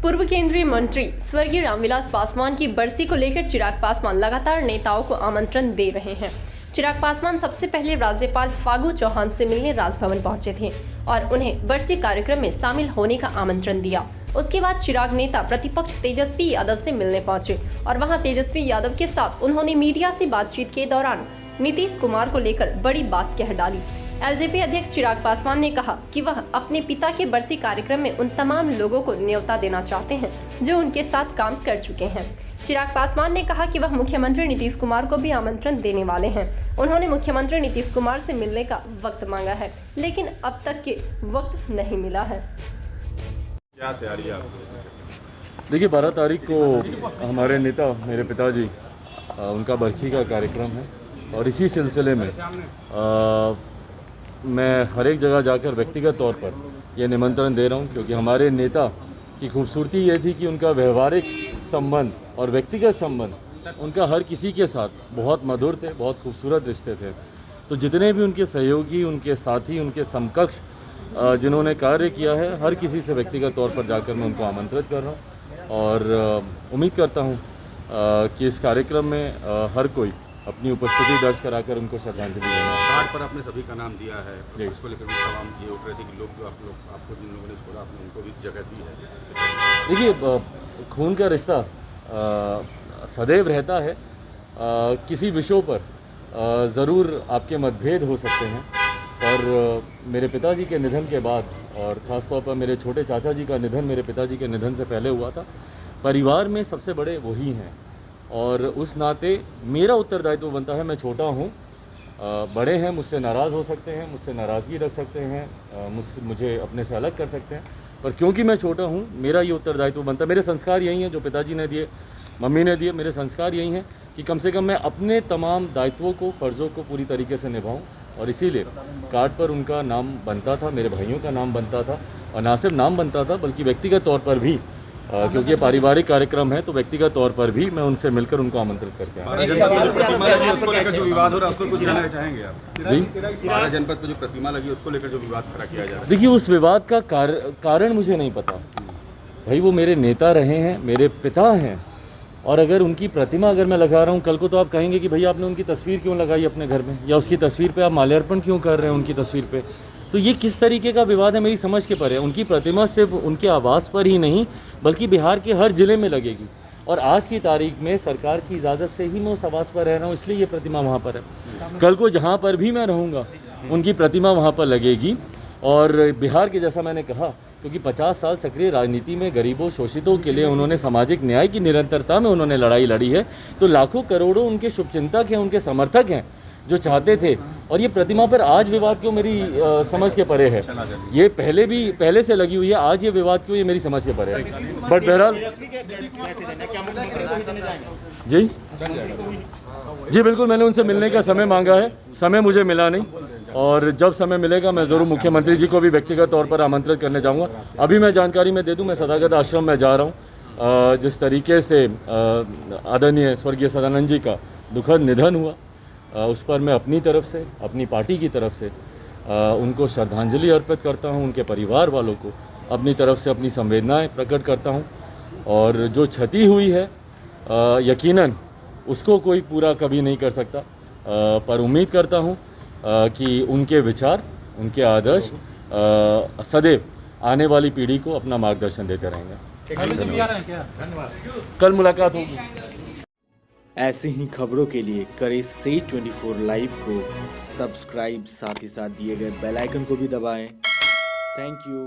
पूर्व केंद्रीय मंत्री स्वर्गीय रामविलास पासवान की बरसी को लेकर चिराग पासवान लगातार नेताओं को आमंत्रण दे रहे हैं। चिराग पासवान सबसे पहले राज्यपाल फागू चौहान से मिलने राजभवन पहुंचे थे और उन्हें बरसी कार्यक्रम में शामिल होने का आमंत्रण दिया। उसके बाद चिराग नेता प्रतिपक्ष तेजस्वी यादव से मिलने पहुंचे और वहां तेजस्वी यादव के साथ उन्होंने मीडिया से बातचीत के दौरान नीतीश कुमार को लेकर बड़ी बात कह डाली। एलजेपी अध्यक्ष चिराग पासवान ने कहा कि वह अपने पिता के बरसी कार्यक्रम में उन तमाम लोगों को न्योता देना चाहते हैं जो उनके साथ काम कर चुके हैं। चिराग पासवान ने कहा कि वह मुख्यमंत्री नीतीश कुमार को भी आमंत्रण देने वाले हैं। उन्होंने मुख्यमंत्री नीतीश कुमार से मिलने का वक्त मांगा है, लेकिन अब तक के वक्त नहीं मिला है। क्या तैयारी है? देखिए, 12 तारीख को हमारे नेता मेरे पिताजी उनका बरसी का कार्यक्रम है और इसी सिलसिले में मैं हर एक जगह जाकर व्यक्तिगत तौर पर यह निमंत्रण दे रहा हूं, क्योंकि हमारे नेता की खूबसूरती ये थी कि उनका व्यवहारिक संबंध और व्यक्तिगत संबंध उनका हर किसी के साथ बहुत मधुर थे, बहुत खूबसूरत रिश्ते थे। तो जितने भी उनके सहयोगी, उनके साथी, उनके समकक्ष जिन्होंने कार्य किया है, हर किसी से व्यक्तिगत तौर पर जाकर मैं उनको आमंत्रित कर रहा हूँ और उम्मीद करता हूँ कि इस कार्यक्रम में हर कोई अपनी उपस्थिति दर्ज कराकर उनको श्रद्धांजलि देना। कार्ड पर आपने सभी का नाम दिया है, इसको लेकर भी तमाम ये उठ रहे थे कि लोग जो आपको जिन लोगों ने छोड़ा आपने उनको भी जगह दी है। देखिए, खून का रिश्ता सदैव रहता है। किसी विषयों पर ज़रूर आपके मतभेद हो सकते हैं, पर मेरे पिताजी के निधन के बाद और ख़ास तौर पर मेरे छोटे चाचा जी का निधन मेरे पिताजी के निधन से पहले हुआ था। परिवार में सबसे बड़े वही हैं और उस नाते मेरा उत्तरदायित्व बनता है। मैं छोटा हूँ, बड़े हैं, मुझसे नाराज़ हो सकते हैं, मुझसे नाराज़गी रख सकते हैं, मुझे अपने से अलग कर सकते हैं, पर क्योंकि मैं छोटा हूँ मेरा ये उत्तरदायित्व बनता है। मेरे संस्कार यही हैं जो पिताजी ने दिए, मम्मी ने दिए। मेरे संस्कार यही हैं कि कम से कम मैं अपने तमाम दायित्वों को, फ़र्ज़ों को पूरी तरीके से निभाऊँ और इसीलिए कार्ड पर उनका नाम बनता था, मेरे भाइयों का नाम बनता था और ना सिर्फ नाम बनता था बल्कि व्यक्तिगत तौर पर भी, क्योंकि ये पारिवारिक कार्यक्रम है तो व्यक्तिगत तौर पर भी मैं उनसे मिलकर उनको आमंत्रित करके आया। उसको लेकर जो विवाद हो रहा है उसको कुछ कहना चाहेंगे आप? जी, 12 जनपद पर जो प्रतिमा लगी उसको लेकर जो विवाद खड़ा किया जा रहा है। देखिए, उस विवाद का कारण मुझे नहीं पता। भाई, वो मेरे नेता रहे हैं, मेरे पिता हैं और अगर उनकी प्रतिमा अगर मैं लगा रहा हूँ, कल को तो आप कहेंगे कि भैया आपने उनकी तस्वीर क्यों लगाई अपने घर में, या उसकी तस्वीर पे आप माल्यार्पण क्यों कर रहे हैं उनकी तस्वीर पे। तो ये किस तरीके का विवाद है मेरी समझ के परे है। उनकी प्रतिमा सिर्फ उनके आवास पर ही नहीं बल्कि बिहार के हर ज़िले में लगेगी और आज की तारीख में सरकार की इजाज़त से ही मैं उस आवास पर रह रहा हूँ, इसलिए ये प्रतिमा वहाँ पर है। कल को जहाँ पर भी मैं रहूँगा उनकी प्रतिमा वहाँ पर लगेगी। और बिहार के, जैसा मैंने कहा, क्योंकि 50 साल सक्रिय राजनीति में गरीबों शोषितों के लिए उन्होंने सामाजिक न्याय की निरंतरता में उन्होंने लड़ाई लड़ी है, तो लाखों करोड़ों उनके शुभचिंतक हैं, उनके समर्थक हैं जो चाहते थे। और ये प्रतिमा पर आज विवाद क्यों मेरी समझ के परे है। ये पहले से लगी हुई है, आज ये विवाद क्यों, ये मेरी समझ के परे है। बट बहरहाल जी बिल्कुल, मैंने उनसे मिलने का समय मांगा है, समय मुझे मिला नहीं और जब समय मिलेगा मैं ज़रूर मुख्यमंत्री जी को भी व्यक्तिगत तौर पर आमंत्रित करने जाऊँगा। अभी मैं जानकारी में दे दूँ, मैं सदागत आश्रम में जा रहा हूँ। जिस तरीके से आदरणीय स्वर्गीय सदानंद जी का दुखद निधन हुआ, उस पर मैं अपनी तरफ से, अपनी पार्टी की तरफ से उनको श्रद्धांजलि अर्पित करता हूं। उनके परिवार वालों को अपनी तरफ से अपनी संवेदनाएं प्रकट करता हूं और जो क्षति हुई है यकीनन उसको कोई पूरा कभी नहीं कर सकता, पर उम्मीद करता हूं कि उनके विचार, उनके आदर्श सदैव आने वाली पीढ़ी को अपना मार्गदर्शन देते रहेंगे। कल मुलाकात होगी। ऐसी ही खबरों के लिए करें से 24 लाइव को सब्सक्राइब, साथ ही साथ दिए गए बेल आइकन को भी दबाएं। Thank you.